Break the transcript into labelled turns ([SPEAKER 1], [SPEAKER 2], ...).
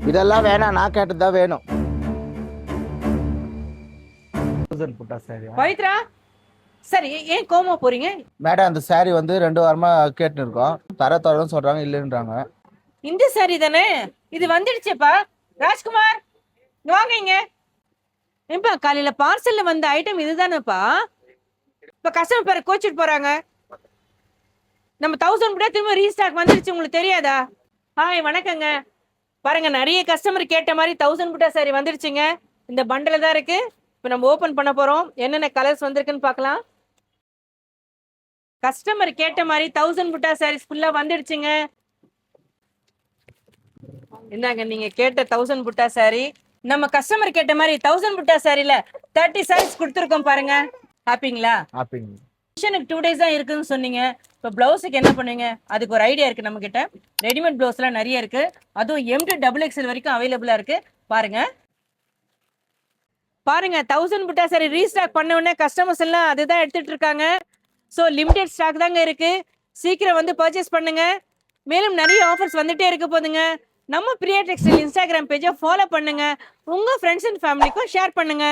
[SPEAKER 1] இதெல்லாம் வேணாம், நான் கேட்டதுதான் வேணும்.
[SPEAKER 2] பவித்ரா சரி, ஏன் கோமா போறீங்க?
[SPEAKER 1] மேடம் அந்த சாரி வந்து 2 வாரமா கேட்டுன்னு இருக்கோம். தரன்னு சொல்றாங்க, இல்லைன்றாங்க.
[SPEAKER 2] இந்த சாரி தானே இது, வந்துடுச்சேப்பா. ராஜ்குமார் இங்க வாங்க. இங்க ஏன்பா காலையில பார்சல்ல வந்த ஐட்டம் இதுதானேப்பா? இப்ப கஸ்டமர் பேரை கோச்சிட்டு போறாங்க. நம்ம 1000 கூட திரும்ப ரீஸ்டாக் வந்துடுச்சு, உங்களுக்கு தெரியாதா? ஹாய் வணக்கங்க. பாருங்க, நிறைய கஸ்டமர் கேட்ட மாதிரி 1000 புட்டா சாரி வந்துடுச்சுங்க. இந்த பண்டல தான் இருக்கு. இப்போ நம்ம ஓபன் பண்ண போறோம். என்னென்ன கலர்ஸ் வந்திருக்குன்னு பார்க்கலாம். கஸ்டமர் கேட்ட மாதிரி 1000 புட்டா சாரீஸ் ஃபுல்லா வந்துடுச்சுங்க. என்னங்க நீங்க கேட்ட 1000 புட்டா சாரி, நம்ம கஸ்டமர் கேட்ட மாதிரி 1000 புட்டா சாரில 30 சாரீஸ் கொடுத்துருக்கோம் பாருங்க. ஹாப்பிங்களா?
[SPEAKER 1] ஹாப்பிங்க.
[SPEAKER 2] மிஷனுக்கு 2 days தான் இருக்குன்னு சொன்னீங்க. இப்போ பிளவுஸுக்கு என்ன பண்ணுவீங்க? அதுக்கு ஒரு ஐடியா இருக்கு நம்ம கிட்ட. ரெடிமேட் பிளவுஸ்லாம் நிறைய இருக்கு. அதுவும் M to XXL வரைக்கும் அவைலபிளா இருக்கு. பாருங்க பாருங்க, 1000 புட்டா சாரி ரீஸ்டாக் பண்ண உடனே கஸ்டமர்ஸ் எல்லாம் அதுதான் எடுத்துட்டு இருக்காங்க. ஸோ லிமிடெட் ஸ்டாக் தாங்க இருக்கு. சீக்கிரம் வந்து பர்ச்சேஸ் பண்ணுங்க. மேலும் நிறைய ஆஃபர்ஸ் வந்துட்டே இருக்க போதுங்க. நம்ம பிரியா டெக்ஸ்டைல் இன்ஸ்டாகிராம் பேஜை ஃபாலோ பண்ணுங்க. உங்க ஃப்ரெண்ட்ஸ் அண்ட் ஃபேமிலிக்கும் ஷேர் பண்ணுங்க.